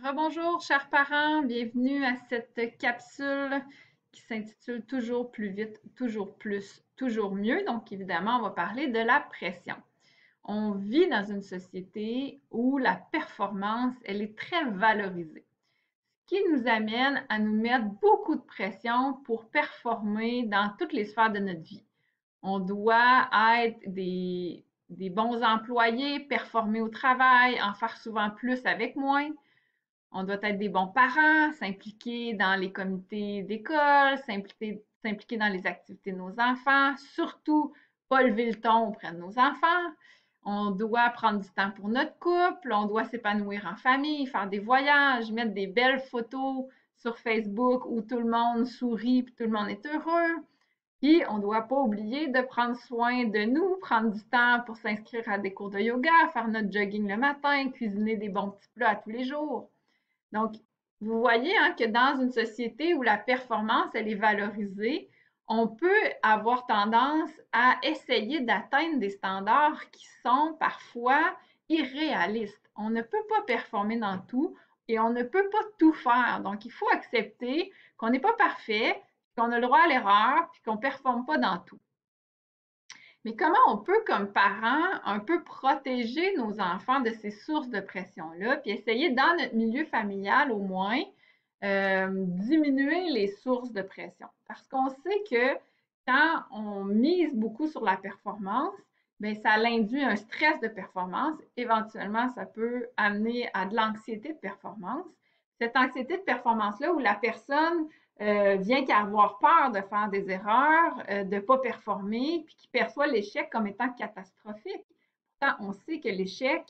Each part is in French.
Rebonjour, chers parents, bienvenue à cette capsule qui s'intitule Toujours plus vite, toujours plus, toujours mieux. Donc, évidemment, on va parler de la pression. On vit dans une société où la performance, elle est très valorisée, ce qui nous amène à nous mettre beaucoup de pression pour performer dans toutes les sphères de notre vie. On doit être des bons employés, performer au travail, en faire souvent plus avec moins. On doit être des bons parents, s'impliquer dans les comités d'école, s'impliquer dans les activités de nos enfants, surtout pas lever le ton auprès de nos enfants. On doit prendre du temps pour notre couple, on doit s'épanouir en famille, faire des voyages, mettre des belles photos sur Facebook où tout le monde sourit et tout le monde est heureux. Puis, on ne doit pas oublier de prendre soin de nous, prendre du temps pour s'inscrire à des cours de yoga, faire notre jogging le matin, cuisiner des bons petits plats à tous les jours. Donc, vous voyez hein, que dans une société où la performance, elle est valorisée, on peut avoir tendance à essayer d'atteindre des standards qui sont parfois irréalistes. On ne peut pas performer dans tout et on ne peut pas tout faire. Donc, il faut accepter qu'on n'est pas parfait, qu'on a le droit à l'erreur, puis qu'on ne performe pas dans tout. Mais comment on peut, comme parents, un peu protéger nos enfants de ces sources de pression-là, puis essayer, dans notre milieu familial au moins, diminuer les sources de pression? Parce qu'on sait que quand on mise beaucoup sur la performance, bien, ça induit un stress de performance. Éventuellement, ça peut amener à de l'anxiété de performance. Cette anxiété de performance-là où la personne vient qu'à avoir peur de faire des erreurs, de ne pas performer, puis qui perçoit l'échec comme étant catastrophique. Pourtant, on sait que l'échec,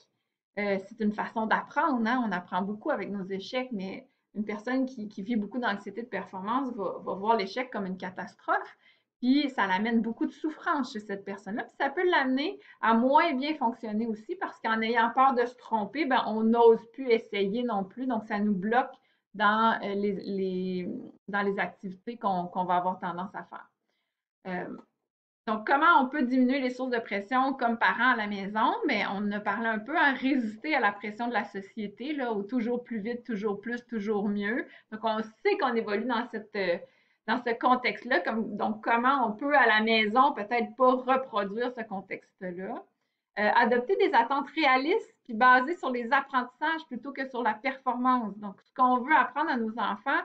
c'est une façon d'apprendre. Hein? On apprend beaucoup avec nos échecs, mais une personne qui vit beaucoup d'anxiété de performance va voir l'échec comme une catastrophe. Puis ça l'amène beaucoup de souffrance chez cette personne-là. Puis ça peut l'amener à moins bien fonctionner aussi parce qu'en ayant peur de se tromper, ben, on n'ose plus essayer non plus. Donc ça nous bloque dans dans les activités qu'on va avoir tendance à faire. Euh, donc, comment on peut diminuer les sources de pression comme parents à la maison? Bien, on a parlé un peu à résister à la pression de la société, là, au toujours plus vite, toujours plus, toujours mieux. Donc, on sait qu'on évolue dans ce contexte-là. Donc, comment on peut à la maison peut-être pas reproduire ce contexte-là? Adopter des attentes réalistes puis basées sur les apprentissages plutôt que sur la performance. Donc, ce qu'on veut apprendre à nos enfants,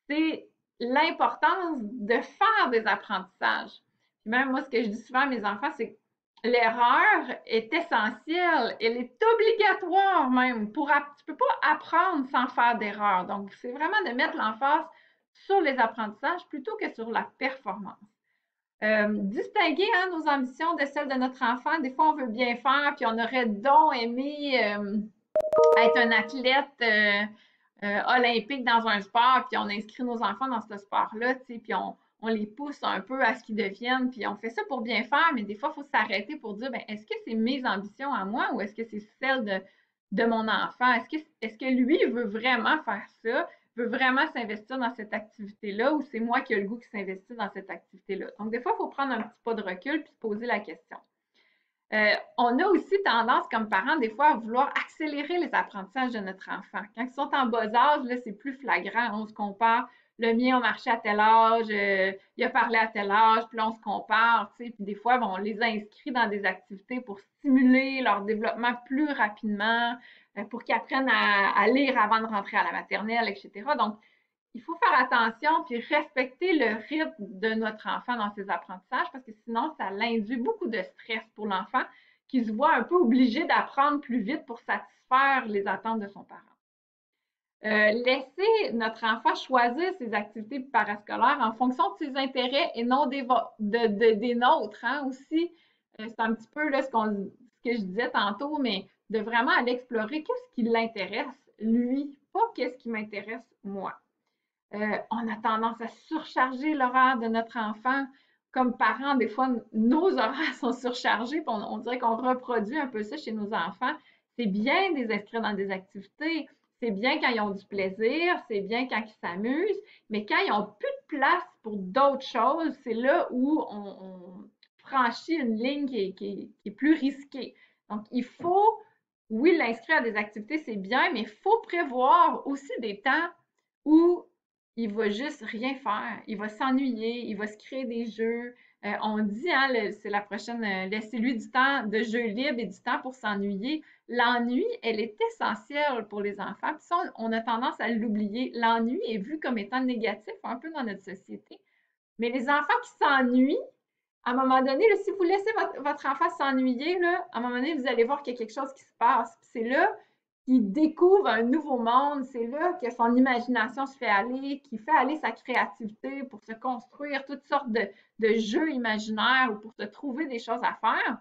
c'est l'importance de faire des apprentissages. Puis même moi, ce que je dis souvent à mes enfants, c'est que l'erreur est essentielle, elle est obligatoire même. Tu ne peux pas apprendre sans faire d'erreur. Donc, c'est vraiment de mettre l'emphase sur les apprentissages plutôt que sur la performance. Distinguer hein, nos ambitions de celles de notre enfant. Des fois, on veut bien faire, puis on aurait donc aimé être un athlète olympique dans un sport, puis on inscrit nos enfants dans ce sport-là, puis on les pousse un peu à ce qu'ils deviennent, puis on fait ça pour bien faire, mais des fois, il faut s'arrêter pour dire, ben, est-ce que c'est mes ambitions à moi ou est-ce que c'est celles de mon enfant? Est-ce que lui veut vraiment faire ça? Veut vraiment s'investir dans cette activité-là ou c'est moi qui ai le goût qui s'investit dans cette activité-là? Donc, des fois, il faut prendre un petit pas de recul puis se poser la question. On a aussi tendance, comme parents, des fois, à vouloir accélérer les apprentissages de notre enfant. Quand ils sont en bas âge, là, c'est plus flagrant. On se compare. Le mien a marché à tel âge, il a parlé à tel âge, puis là, on se compare, tu sais. Puis des fois, bon, on les inscrit dans des activités pour stimuler leur développement plus rapidement, pour qu'ils apprennent à lire avant de rentrer à la maternelle, etc. Donc, il faut faire attention puis respecter le rythme de notre enfant dans ses apprentissages parce que sinon, ça l'induit beaucoup de stress pour l'enfant qui se voit un peu obligé d'apprendre plus vite pour satisfaire les attentes de son parent. Laisser notre enfant choisir ses activités parascolaires en fonction de ses intérêts et non des nôtres hein, aussi. C'est un petit peu là, ce que je disais tantôt, mais de vraiment aller explorer qu'est-ce qui l'intéresse, lui, pas qu'est-ce qui m'intéresse, moi. On a tendance à surcharger l'horaire de notre enfant. Comme parents, des fois, nos horaires sont surchargés, puis on dirait qu'on reproduit un peu ça chez nos enfants. C'est bien de les inscrire dans des activités, c'est bien quand ils ont du plaisir, c'est bien quand ils s'amusent, mais quand ils n'ont plus de place pour d'autres choses, c'est là où on franchit une ligne qui est plus risquée. Donc, il faut oui, l'inscrire à des activités, c'est bien, mais il faut prévoir aussi des temps où il va juste rien faire. Il va s'ennuyer, il va se créer des jeux. On dit, hein, c'est la prochaine, laissez-lui du temps de jeu libre et du temps pour s'ennuyer. L'ennui, elle est essentielle pour les enfants. Puis ça, on a tendance à l'oublier. L'ennui est vu comme étant négatif un peu dans notre société. Mais les enfants qui s'ennuient, à un moment donné, là, si vous laissez votre enfant s'ennuyer, là, à un moment donné, vous allez voir qu'il y a quelque chose qui se passe. C'est là qu'il découvre un nouveau monde, c'est là que son imagination se fait aller, qu'il fait aller sa créativité pour se construire toutes sortes de jeux imaginaires ou pour se trouver des choses à faire.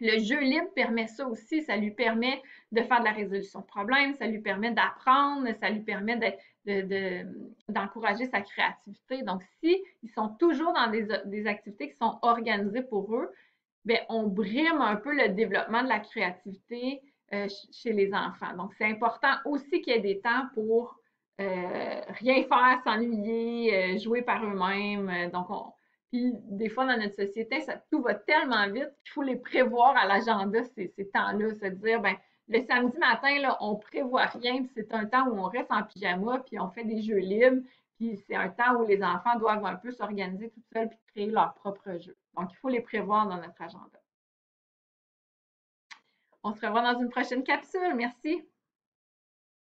Le jeu libre permet ça aussi, ça lui permet de faire de la résolution de problèmes, ça lui permet d'apprendre, ça lui permet d'encourager sa créativité. Donc, si ils sont toujours dans des activités qui sont organisées pour eux, bien, on brime un peu le développement de la créativité chez les enfants. Donc, c'est important aussi qu'il y ait des temps pour rien faire, s'ennuyer, jouer par eux-mêmes. Puis, des fois, dans notre société, tout va tellement vite qu'il faut les prévoir à l'agenda, ces temps-là. Se dire, ben, le samedi matin, là, on prévoit rien, puis c'est un temps où on reste en pyjama, puis on fait des jeux libres, puis c'est un temps où les enfants doivent un peu s'organiser tout seuls puis créer leurs propres jeux. Donc, il faut les prévoir dans notre agenda. On se revoit dans une prochaine capsule. Merci.